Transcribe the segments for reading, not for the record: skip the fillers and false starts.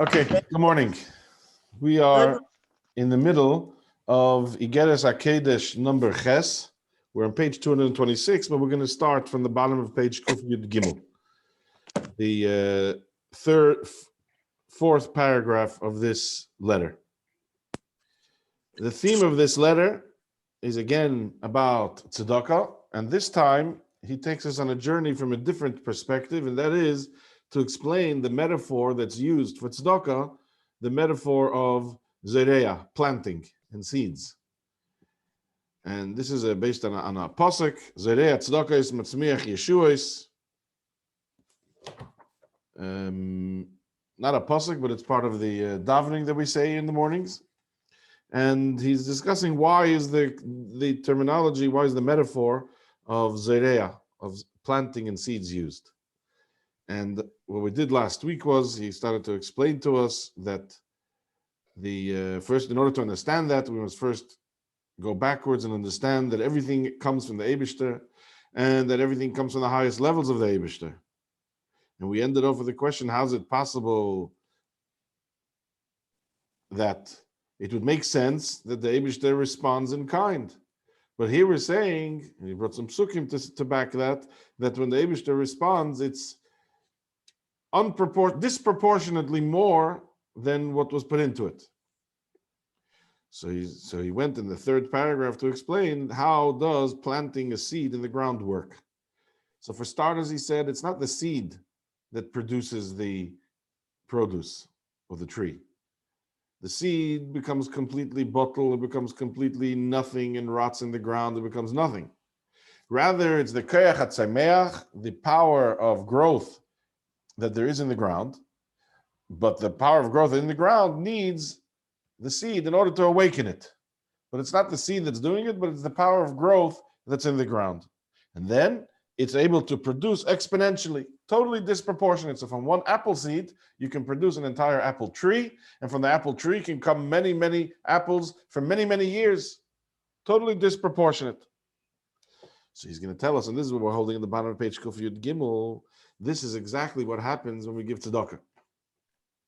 Okay, good morning. We are in the middle of Iggeres Hakodesh number Ches. We're on page 226, but we're going to start from the bottom of page Kuf Yud Gimel. The fourth paragraph of this letter. The theme of this letter is again about tzedakah, and this time he takes us on a journey from a different perspective, and that is to explain the metaphor that's used for tzedakah, the metaphor of zereah, planting and seeds. And this is based on a pasuk, zereah tzedakah is matzmiach yeshuos. Not a pasuk, but it's part of the davening that we say in the mornings. And he's discussing why is the terminology, why is the metaphor of zereah, of planting and seeds used. And what we did last week was he started to explain to us that first, in order to understand that, we must first go backwards and understand that everything comes from the Eibishter and that everything comes from the highest levels of the Eibishter. And we ended off with the question, how is it possible that it would make sense that the Eibishter responds in kind? But here we're saying, and he brought some psukim to back that when the Eibishter responds, it's disproportionately more than what was put into it. So he went in the third paragraph to explain how does planting a seed in the ground work. So for starters, he said it's not the seed that produces the produce of the tree. The seed becomes completely bottled, it becomes completely nothing and rots in the ground, it becomes nothing. Rather, it's the koyach hatzameach, the power of growth that there is in the ground, but the power of growth in the ground needs the seed in order to awaken it. But it's not the seed that's doing it, but it's the power of growth that's in the ground. And then it's able to produce exponentially, totally disproportionate. So from one apple seed, you can produce an entire apple tree, and from the apple tree can come many, many apples for many, many years, totally disproportionate. So he's going to tell us, and this is what we're holding in the bottom of page Kuf Yud Gimel. This is exactly what happens when we give tzedakah.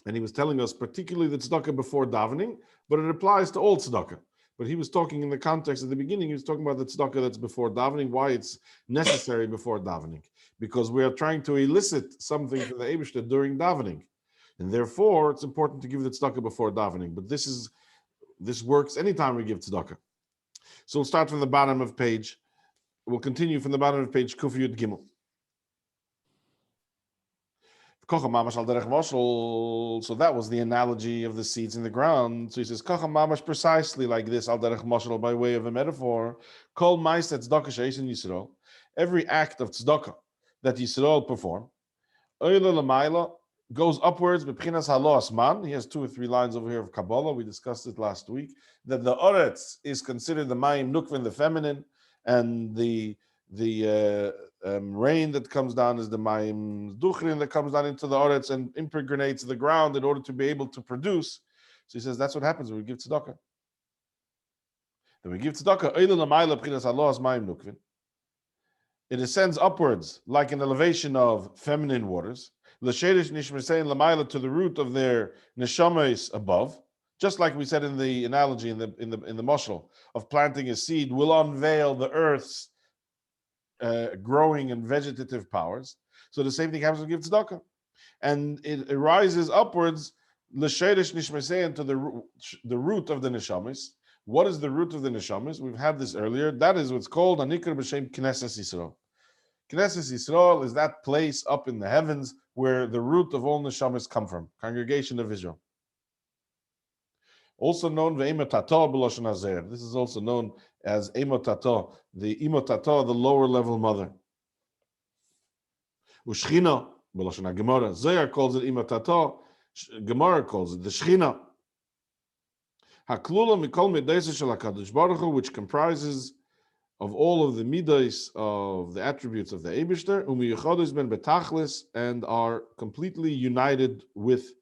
And he was telling us particularly the tzedakah before davening, but it applies to all tzedakah. But he was talking in the context at the beginning, he was talking about the tzedakah that's before davening, why it's necessary before davening. Because we are trying to elicit something from the Eibishter during davening. And therefore, it's important to give the tzedakah before davening. But this works anytime we give tzedakah. So we'll start from the bottom of page. We'll continue from the bottom of page Kuf Yud Gimel. So that was the analogy of the seeds in the ground. So he says, Kocha mamash, precisely like this, al derech moshel, by way of a metaphor, kol ma'aseh tzedakah she'eis in Yisrael, every act of tzedakah that Yisrael perform, oila l'mayla, goes upwards, b'pchinas halo asman. He has 2 or 3 lines over here of Kabbalah. We discussed it last week, that the oretz is considered the mayim nukvin, the feminine, and the rain that comes down is the mayim duchrin that comes down into the oretz and impregnates the ground in order to be able to produce. So he says that's what happens when we give tzedakah. Then we give tzedakah, it ascends upwards like an elevation of feminine waters, to the root of their neshamas above. Just like we said in the analogy in the mashal of planting a seed will unveil the earth's growing and vegetative powers. So the same thing happens when we give tzedakah, and it rises upwards l'sheidish nishmasein to the root of the neshamis. What is the root of the neshamis? We've had this earlier. That is what's called anikar b'shem Knesset Yisrael. Knesset Yisrael is that place up in the heavens where the root of all neshamis come from, congregation of Israel. Also known ve'imotato b'loshen hazer. This is also known as imotato, the imotato, the lower level mother. Ushchina b'loshen haGemara. Zohar calls it imotato. Gemara calls it the Shchina. Haklula mikol midas shel Hakodesh Baruch Hu, which comprises of all of the midas of the attributes of the Eibishter, umiyichados ben betachlis, and are completely united with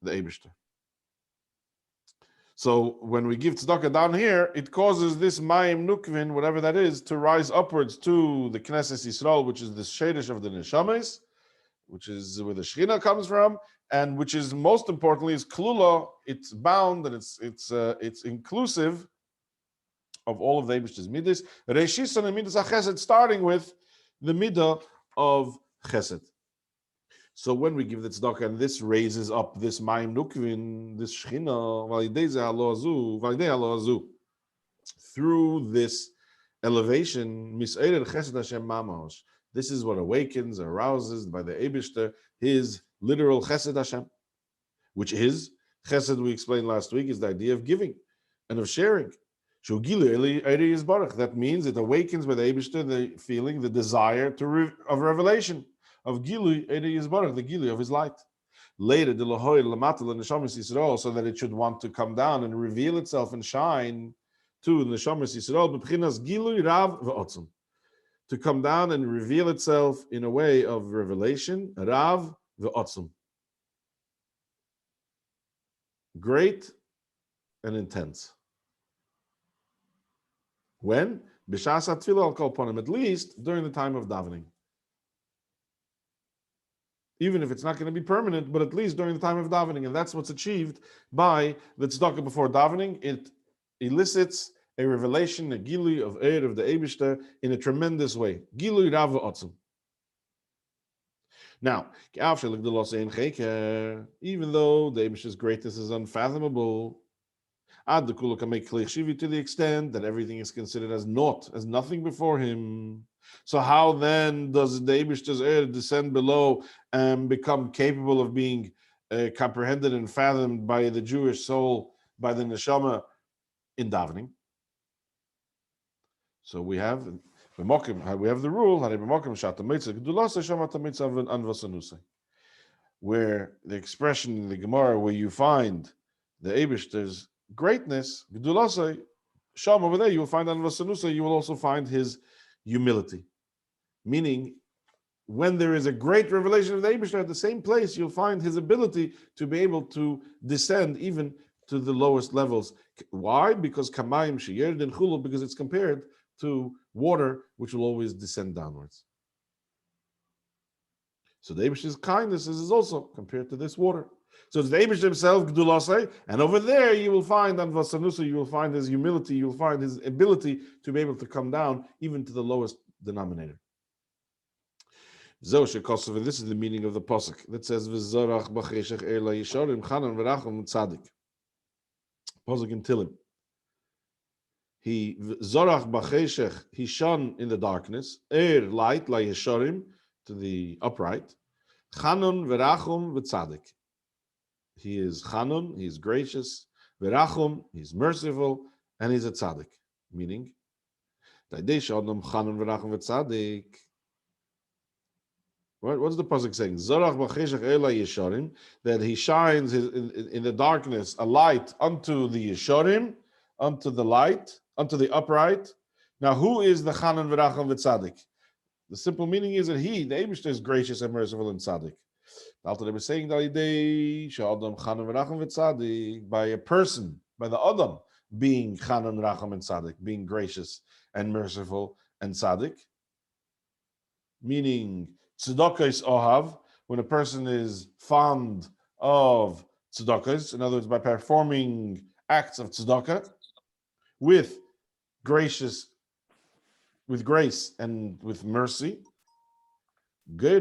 the Eibishter. So when we give tzedakah down here, it causes this mayim nukvin, whatever that is, to rise upwards to the Knesset Yisrael, which is the sheidish of the neshamas, which is where the Shechina comes from, and which is most importantly is klula. It's bound and it's inclusive of all of the Eibishter's midas. Reishis and midas chesed, starting with the midah of chesed. So when we give the tzedakah, and this raises up this mayim nukvin, this shechina, through this elevation, mis'eirer chesed Hashem mamash. This is what awakens, arouses by the Eibishter his literal chesed Hashem, which is chesed. We explained last week is the idea of giving and of sharing. That means it awakens by the Eibishter the feeling, the desire of revelation, of Gilui Eirei Yisbarach, the Gilui of his light. Later, the Lahoy Lamatal Neshamas Yisrael, so that it should want to come down and reveal itself and shine to Neshamas Yisrael, B'chinas Gilui Rav V'otzum, to come down and reveal itself in a way of revelation, Rav V'otzum, great and intense. When? B'shas HaTfilah al kol ponim, at least during the time of davening. Even if it's not going to be permanent, but at least during the time of davening. And that's what's achieved by the tzedakah before davening. It elicits a revelation, a gilui of Eir, of the Eibishter, in a tremendous way. Gilui Rav V'otzum. Now, even though the Eibishter's greatness is unfathomable, Ad the Kula can make Klichshivi to the extent that everything is considered as naught, as nothing before him. So how then does the Eibishter's Eir descend below and become capable of being comprehended and fathomed by the Jewish soul, by the neshama in davening? So we have the rule where the expression in the Gemara where you find the Eibishter's greatness, Gedulasai, Sham, over there you will find Anvasanusa, you will also find his humility. Meaning, when there is a great revelation of the Eibishter at the same place, you'll find his ability to be able to descend even to the lowest levels. Why? Because Kamayim Sheyerd and Chulu, because it's compared to water, which will always descend downwards. So the Eibishter's kindness is also compared to this water. So it's the Eibishter himself, Gdulasai, and over there you will find Anvasanusa, you will find his humility, you will find his ability to be able to come down even to the lowest denominator. This is the meaning of the pasuk that says V'zorach b'cheshech la yisharim chanan v'rachum tzadik. Pasuk in Tilim. He zorach b'cheshech, he shone in the darkness, light la yisharim, to the upright, chanan v'rachum v'tzadik. He is Chanun, he is gracious, Verachum, he's merciful, and he's a tzaddik. Meaning, what's the pasuk saying? Zorach b'cheshech ela yesharim, that he shines in the darkness a light unto the yesharim, unto the light, unto the upright. Now, who is the Chanun Verachum v'tzadik? The simple meaning is that he, the Eibishter, is gracious and merciful and tzaddik. They were saying by a person, by the Adam, being Chanan, Racham, and Tzaddik, being gracious and merciful and Tzaddik. Meaning, Tzedakah is Ohav, when a person is fond of Tzedakahs, in other words, by performing acts of Tzedakah with grace and with mercy. This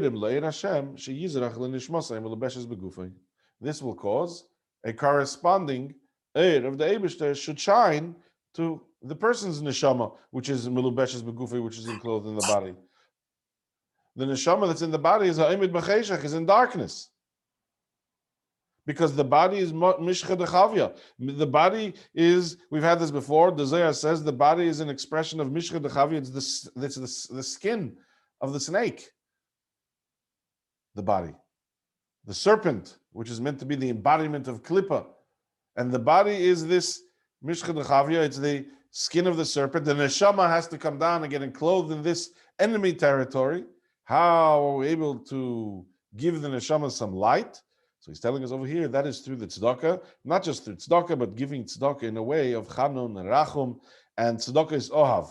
will cause a corresponding Eir of the Eibishter should shine to the person's neshama, which is melubeshes begufay, which is enclosed in the body. The neshama that's in the body is ha'imid b'cheshach, is in darkness, because the body is mishcha dechavya. The body is, we've had this before. The Zohar says the body is an expression of mishcha dechavya. It's the skin of the snake. The body, the serpent, which is meant to be the embodiment of Klippa, and the body is this Mishcha Dechavya, it's the skin of the serpent. The neshama has to come down and get enclosed in this enemy territory. How are we able to give the neshama some light? So he's telling us over here that is through the tzedakah, not just through tzedakah, but giving tzedakah in a way of chanun and rachum, and tzedakah is ohav,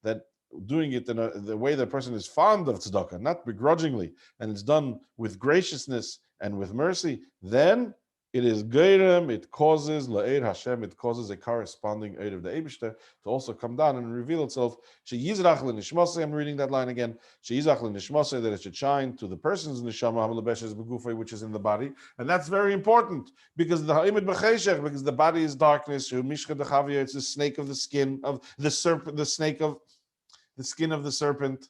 that doing it in the way the person is fond of tzedakah, not begrudgingly, and it's done with graciousness and with mercy, then it is geirem, it causes la'ed Hashem, it causes a corresponding aid of the Eibishter to also come down and reveal itself. Sheyizrach l'nishmasei, I'm reading that line again. Sheyizrach l'nishmasei, that it should shine to the person's neshama, hamlebeshes begufay, which is in the body, and that's very important because the ha'imid b'cheshech, because the body is darkness. Mishcha dechavia, it's the snake of the skin of the serpent, the snake of the skin of the serpent,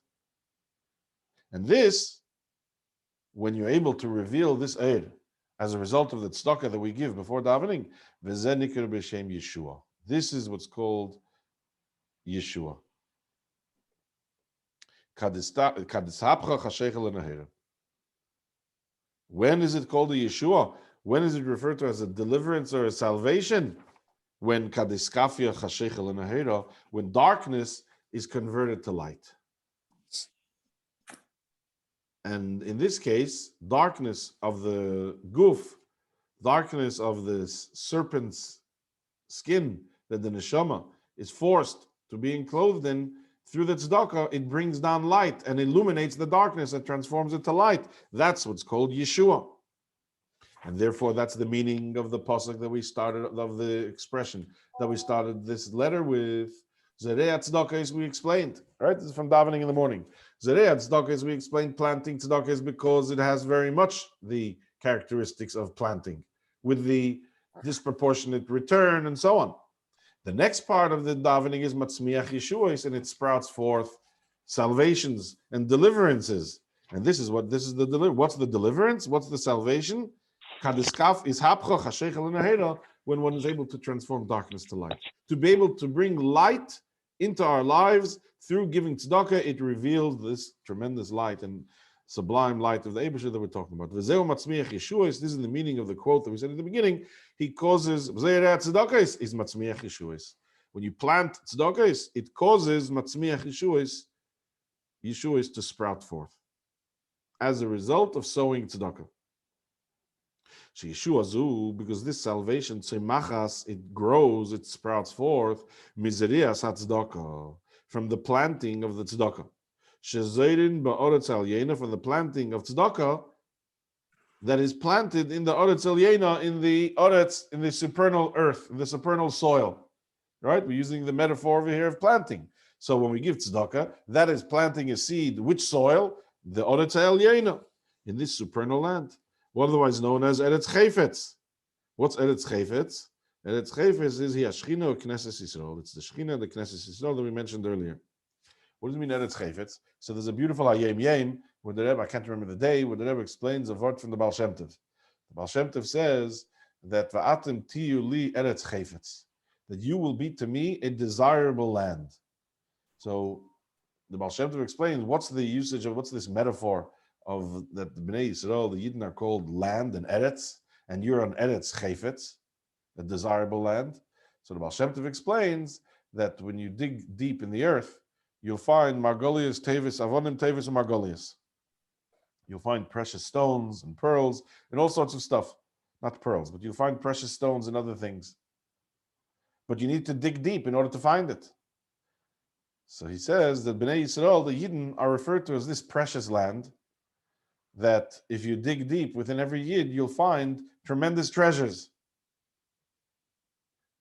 and this, when you're able to reveal this aid as a result of the tzedakah that we give before davening, v'zeh nikra b'shem Yeshua. This is what's called Yeshua. When is it called a Yeshua? When is it referred to as a deliverance or a salvation? When kadiskafia chashechel l'nahera, when darkness is converted to light. And in this case, darkness of the guf, darkness of the serpent's skin that the neshama is forced to be enclosed in, through the tzedakah, it brings down light and illuminates the darkness and transforms it to light. That's what's called Yeshua. And therefore, that's the meaning of the pasuk that we started, of the expression that we started this letter with. Zerei tzedakah, as we explained, right? This is from davening in the morning. Zerei tzedakah, as we explained, planting tzedakah is because it has very much the characteristics of planting, with the disproportionate return and so on. The next part of the davening is matzmiach Yeshuos, and it sprouts forth salvations and deliverances. And this is the what's the deliverance? What's the salvation? Kadiskaf is hapcha chashechel l'nahera, when one is able to transform darkness to light, to be able to bring light into our lives through giving tzedakah. It reveals this tremendous light and sublime light of the Eibusher that we're talking about. V'zeu matzmiach Yeshuos. This is the meaning of the quote that we said at the beginning. He causes tzedakah is matzmiach Yeshuos. When you plant tzedakah, it causes matzmiach Yeshuos to sprout forth as a result of sowing tzedakah. Because this salvation, it grows, it sprouts forth, mizerias hatzedakah, from the planting of the tzedakah. Shezorin ba'oretz alyena, from the planting of tzedakah that is planted in the oretz alyena, in the supernal earth, in the supernal soil. Right? We're using the metaphor over here of planting. So when we give tzedakah, that is planting a seed. Which soil? The oretz alyena, in this supernal land, otherwise known as Eretz Chayfetz. What's Eretz Chayfetz? Eretz Chayfetz is here Shechina or Knesset Yisrael. It's the Shechina, the Knesset Yisrael that we mentioned earlier. What does it mean Eretz Chayfetz? So there's a beautiful Hayem Yem where the Rebbe, I can't remember the day, where the Rebbe explains a word from the Baal Shem Tov. The Baal Shem Tov says that Va'atem tiyu li Eretz Chayfetz, that you will be to me a desirable land. So the Baal Shem Tov explains what's the usage of, what's this metaphor of that the Bnei Yisrael, the Yidden, are called land and Eretz, and you're on Eretz Chayfetz, a desirable land. So the Baal Shem Tov explains that when you dig deep in the earth, you'll find Margolius, Tevis, Avonim, Tevis, and Margolius. You'll find precious stones and pearls and all sorts of stuff. Not pearls, but you'll find precious stones and other things. But you need to dig deep in order to find it. So he says that Bnei Yisrael, the Yidden, are referred to as this precious land, that if you dig deep within every Yid, you'll find tremendous treasures.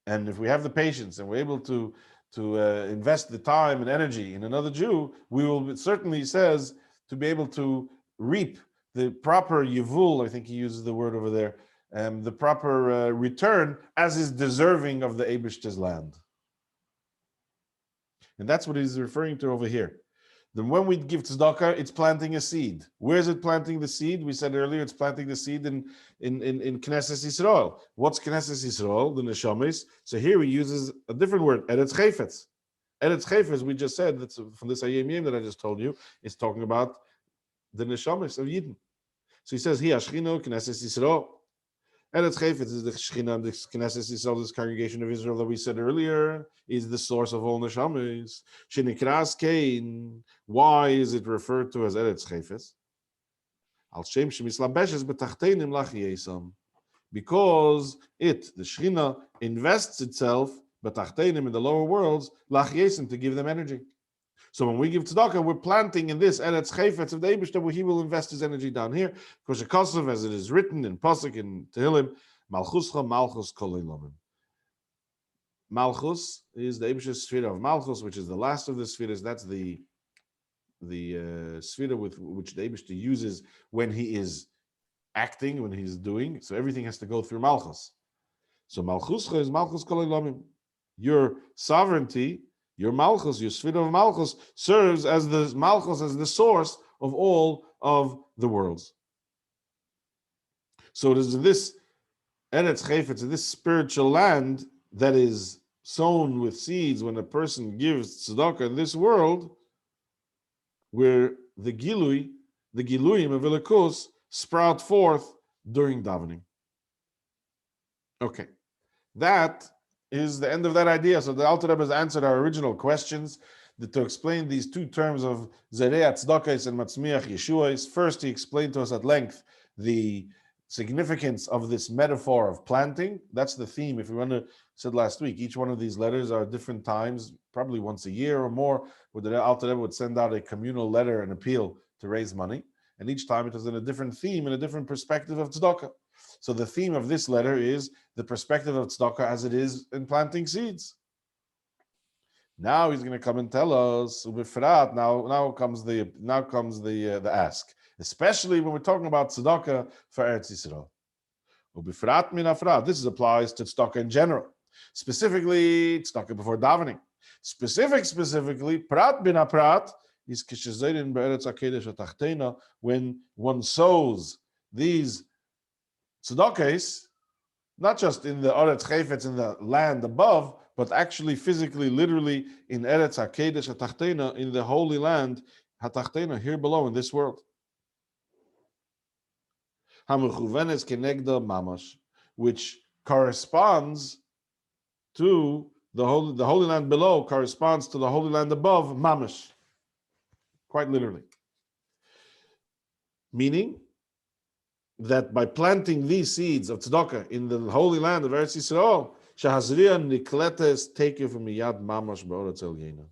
And if we have the patience and we're able to invest the time and energy in another Jew, we will certainly, he says, to be able to reap the proper yivul, I think he uses the word over there, the proper return as is deserving of the Eibishter's land. And that's what he's referring to over here. Then when we give tzedakah, it's planting a seed. Where is it planting the seed? We said earlier it's planting the seed in Knesset Yisrael. What's Knesset Yisrael? The neshamis. So here he uses a different word, Eretz Chayfetz. Eretz Chayfetz, we just said, that's from this Hayem Yem that I just told you, is talking about the neshamis of Yidden. So he says, Hi Ashchino, Knesset Yisrael. Eretz Chayfetz is the Shechina, the Knesset Yisrael, this congregation of Israel that we said earlier, is the source of all neshamis. Shenikras Kain. Why is it referred to as Eretz Chayfetz? Al Shem Shemislabeshes B'Tachteinim Lach Yesam. Because it, the Shechina, invests itself B'Tachteinim in the lower worlds Lach Yesam, to give them energy. So when we give tzedakah, we're planting in this Eretz Chayfetz of the Eibishter, where he will invest his energy down here. Because Kosov, as it is written in Pasuk in Tehillim, Malchuscha Malchus Kol Eilamim. Malchus is the Eibishter's sphere of Malchus, which is the last of the spheres. That's the sphere with which the Eibishter uses when he is acting, when he's doing. So everything has to go through Malchus. So Malchuscha is Malchus Kol Eilamim. Your sovereignty, your Malchus, your sphere of Malchus, serves as the Malchus, as the source of all of the worlds. So it is this Eretz Chayfetz, this spiritual land that is sown with seeds when a person gives tzedakah in this world, where the Giluyim of Elikos sprout forth during davening. Okay, that is the end of that idea. So the Alter Rebbe has answered our original questions to explain these two terms of Zerei Tzedakos and Matzmiach Yeshuos. First, he explained to us at length the significance of this metaphor of planting. That's the theme. If we want to, said last week, each one of these letters are different times, probably once a year or more, where the Alter Rebbe would send out a communal letter, an appeal to raise money. And each time it was in a different theme, in a different perspective of tzedakah. So the theme of this letter is the perspective of tzedakah as it is in planting seeds. Now he's going to come and tell us, now comes the ask, especially when we're talking about tzedakah for Eretz Yisrael. Ubifrat min afrat. This applies to tzedakah in general. Specifically, tzedakah before davening. Specifically, prat bin aprat is kishezerin be'eretz Hakodesh atachtena, when one sows these tzedakahs, not just in the Eretz Chayfetz, in the land above, but actually physically, literally in Eretz Hakodesh atachtena, in the holy land hatachtena, here below in this world. Hamechuvenes kenegda mamash, which corresponds to the holy land below, corresponds to the holy land above, mamash, quite literally. Meaning that by planting these seeds of tzedakah in the holy land of Eretz Yisrael, shahazriya nikletes take from miyad mamash be'oretz elyena.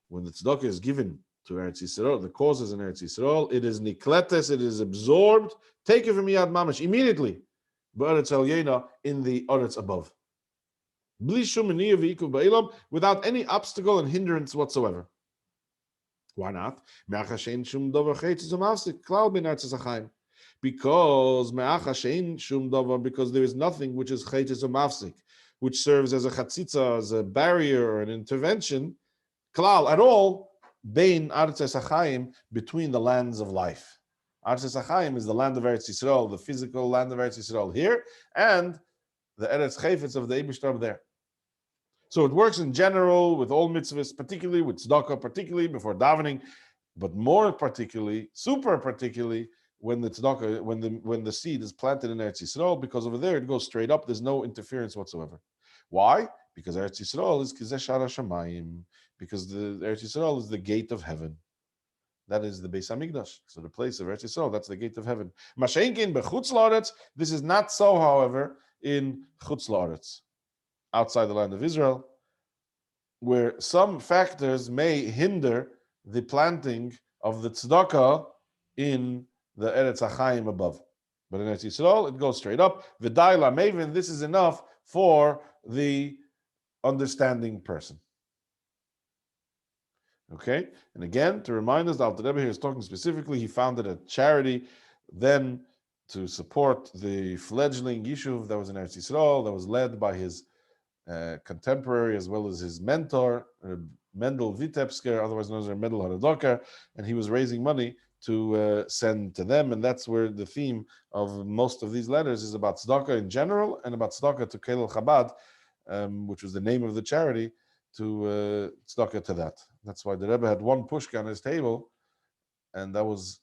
When the tzedakah is given to Eretz Yisrael, the causes in Eretz Yisrael, it is nikletes, it is absorbed, take from miyad mamash, immediately, be'oretz elyena, in the oretz above, without any obstacle and hindrance whatsoever. Why not? Because there is nothing which is chaytis umafsik, which serves as a chatzitza, as a barrier or an intervention, klal, at all, bein Aretz HaChaim, between the lands of life. Aretz HaChaim is the land of Eretz Yisrael, the physical land of Eretz Yisrael here, and the Eretz Chayfetz of the Eibishter there. So it works in general with all mitzvahs, particularly with tzedakah, particularly before davening, but more particularly, super particularly, when the tzedakah, when the seed is planted in Eretz Yisrael, because over there it goes straight up. There's no interference whatsoever. Why? Because Eretz Yisrael is Kizeh Shara Shamayim, because the Eretz Yisrael is the gate of heaven. That is the Beis Hamikdash. So the place of Eretz Yisrael, that's the gate of heaven. Mashenkin bechutz la'aretz. This is not so, however, in chutz la'aretz, outside the land of Israel, where some factors may hinder the planting of the tzedakah in the Eretz HaChaim above. But in Eretz Yisrael, it goes straight up. V'day la'mevin, this is enough for the understanding person. Okay? And again, to remind us, the Alter Rebbe here is talking specifically, he founded a charity then to support the fledgling yishuv that was in Eretz Yisrael, that was led by his contemporary as well as his mentor, Mendel Vitebsker, otherwise known as Mendel Haradoker, and he was raising money to send to them, and that's where the theme of most of these letters is about tzedakah in general and about tzedakah to Keil Chabad, which was the name of the charity, to tzedakah to that. That's why the Rebbe had one pushka on his table, and that was,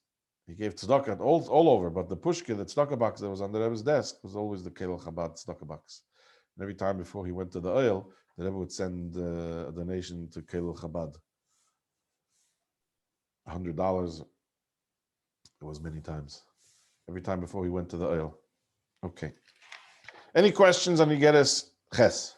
he gave tzedakah all over, but the pushka, the tzedakah box that was on the Rebbe's desk, was always the Keil Chabad tzedakah box. And every time before he went to the oil, the Rebbe would send a donation to Keil Chabad. $100. It was many times. Every time before he went to the oil. Okay. Any questions on Iggeres Ches?